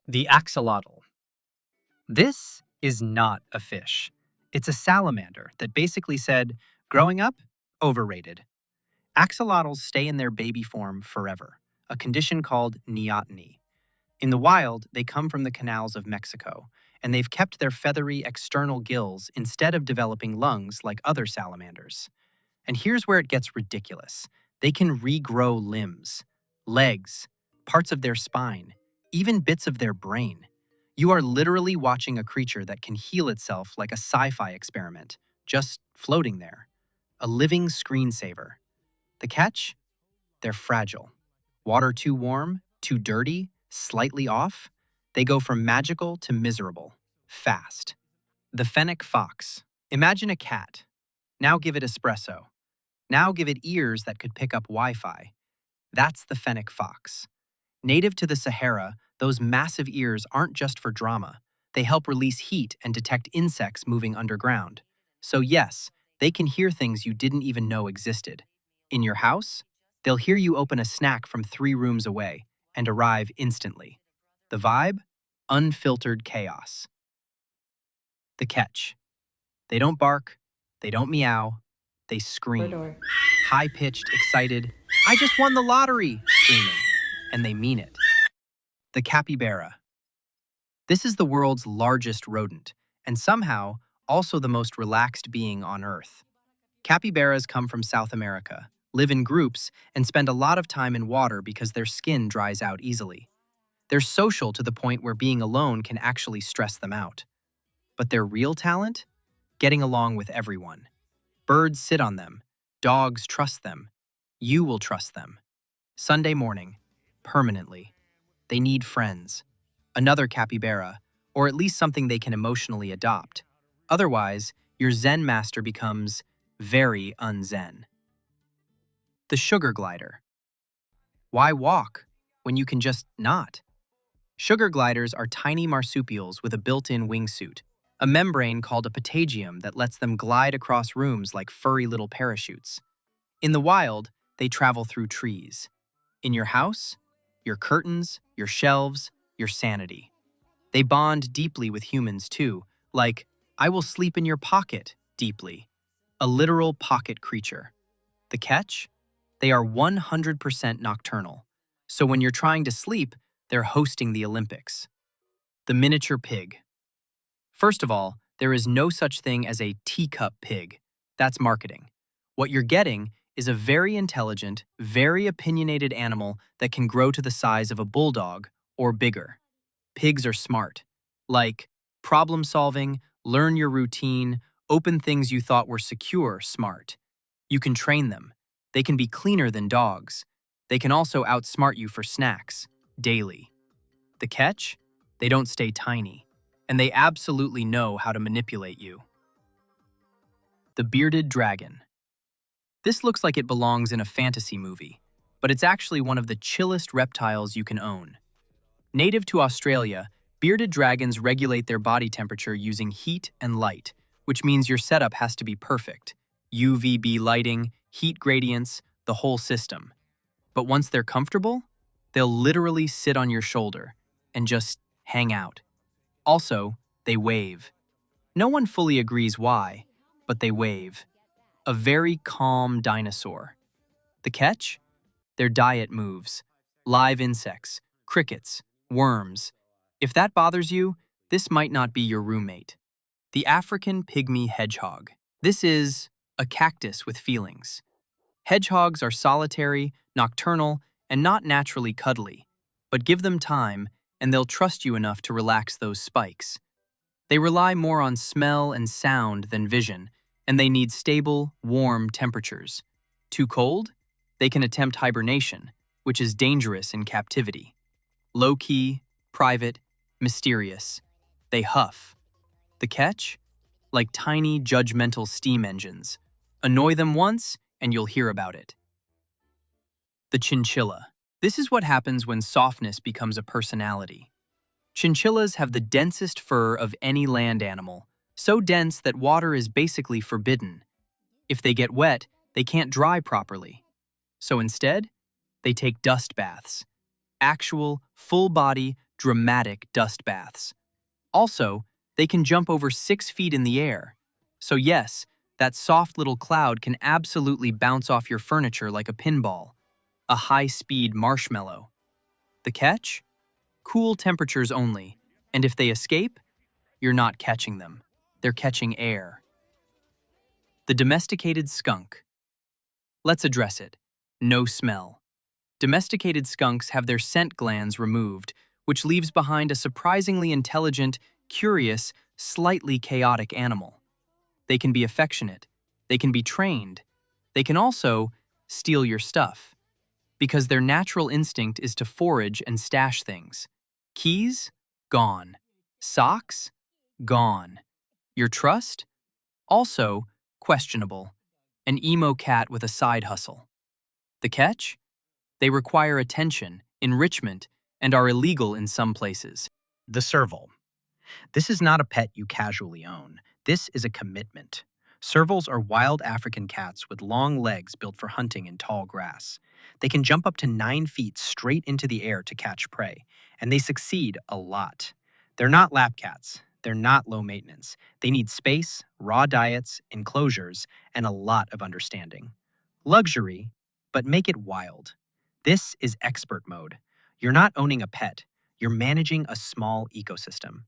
The axolotl. This is not a fish. It's a salamander that basically said, growing up, overrated. Axolotls stay in their baby form forever, a condition called neoteny. In the wild, they come from the canals of Mexico, and they've kept their feathery external gills instead of developing lungs like other salamanders. And here's where it gets ridiculous. They can regrow limbs, legs, parts of their spine, even bits of their brain. You are literally watching a creature that can heal itself like a sci-fi experiment, just floating there. A living screensaver. The catch? They're fragile. Water too warm, too dirty, slightly off. They go from magical to miserable, fast. The fennec fox. Imagine a cat. Now give it espresso. Now give it ears that could pick up Wi-Fi. That's the fennec fox. Native to the Sahara, those massive ears aren't just for drama. They help release heat and detect insects moving underground. So yes, they can hear things you didn't even know existed. In your house, they'll hear you open a snack from 3 rooms away and arrive instantly. The vibe? Unfiltered chaos. The catch. They don't bark, they don't meow, they scream. High-pitched, excited, I just won the lottery, screaming. And they mean it. The capybara. This is the world's largest rodent, and somehow also the most relaxed being on Earth. Capybaras come from South America, live in groups, and spend a lot of time in water because their skin dries out easily. They're social to the point where being alone can actually stress them out. But their real talent? Getting along with everyone. Birds sit on them. Dogs trust them. You will trust them. Sunday morning, permanently. They need friends. Another capybara, or at least something they can emotionally adopt. Otherwise, your Zen master becomes very unzen. The sugar glider. Why walk when you can just not? Sugar gliders are tiny marsupials with a built-in wingsuit, a membrane called a patagium that lets them glide across rooms like furry little parachutes. In the wild, they travel through trees. In your house, your curtains, your shelves, your sanity. They bond deeply with humans too, like, I will sleep in your pocket, deeply. A literal pocket creature. The catch? They are 100% nocturnal. So when you're trying to sleep, they're hosting the Olympics. The miniature pig. First of all, there is no such thing as a teacup pig. That's marketing. What you're getting is a very intelligent, very opinionated animal that can grow to the size of a bulldog or bigger. Pigs are smart. Like, problem solving, learn your routine, open things you thought were secure, smart. You can train them. They can be cleaner than dogs. They can also outsmart you for snacks, daily. The catch? They don't stay tiny. And they absolutely know how to manipulate you. The bearded dragon. This looks like it belongs in a fantasy movie, but it's actually one of the chillest reptiles you can own. Native to Australia, bearded dragons regulate their body temperature using heat and light, which means your setup has to be perfect. UVB lighting, heat gradients, the whole system. But once they're comfortable, they'll literally sit on your shoulder and just hang out. Also, they wave. No one fully agrees why, but they wave. A very calm dinosaur. The catch? Their diet moves. Live insects, crickets, worms. If that bothers you, this might not be your roommate. The African pygmy hedgehog. This is a cactus with feelings. Hedgehogs are solitary, nocturnal, and not naturally cuddly. But give them time, and they'll trust you enough to relax those spikes. They rely more on smell and sound than vision, and they need stable, warm temperatures. Too cold? They can attempt hibernation, which is dangerous in captivity. Low-key, private, mysterious. They huff. The catch? Like tiny, judgmental steam engines. Annoy them once, and you'll hear about it. The chinchilla. This is what happens when softness becomes a personality. Chinchillas have the densest fur of any land animal, so dense that water is basically forbidden. If they get wet, they can't dry properly. So instead, they take dust baths. Actual, full-body, dramatic dust baths. Also, they can jump over 6 feet in the air. So yes, that soft little cloud can absolutely bounce off your furniture like a pinball, a high-speed marshmallow. The catch? Cool temperatures only, and if they escape, you're not catching them. They're catching air. The domesticated skunk. Let's address it. No smell. Domesticated skunks have their scent glands removed, which leaves behind a surprisingly intelligent, curious, slightly chaotic animal. They can be affectionate. They can be trained. They can also steal your stuff, because their natural instinct is to forage and stash things. Keys? Gone. Socks? Gone. Your trust? Also questionable. An emo cat with a side hustle. The catch? They require attention, enrichment, and are illegal in some places. The serval. This is not a pet you casually own. This is a commitment. Servals are wild African cats with long legs built for hunting in tall grass. They can jump up to 9 feet straight into the air to catch prey, and they succeed a lot. They're not lap cats. They're not low maintenance. They need space, raw diets, enclosures, and a lot of understanding. Luxury, but make it wild. This is expert mode. You're not owning a pet. You're managing a small ecosystem.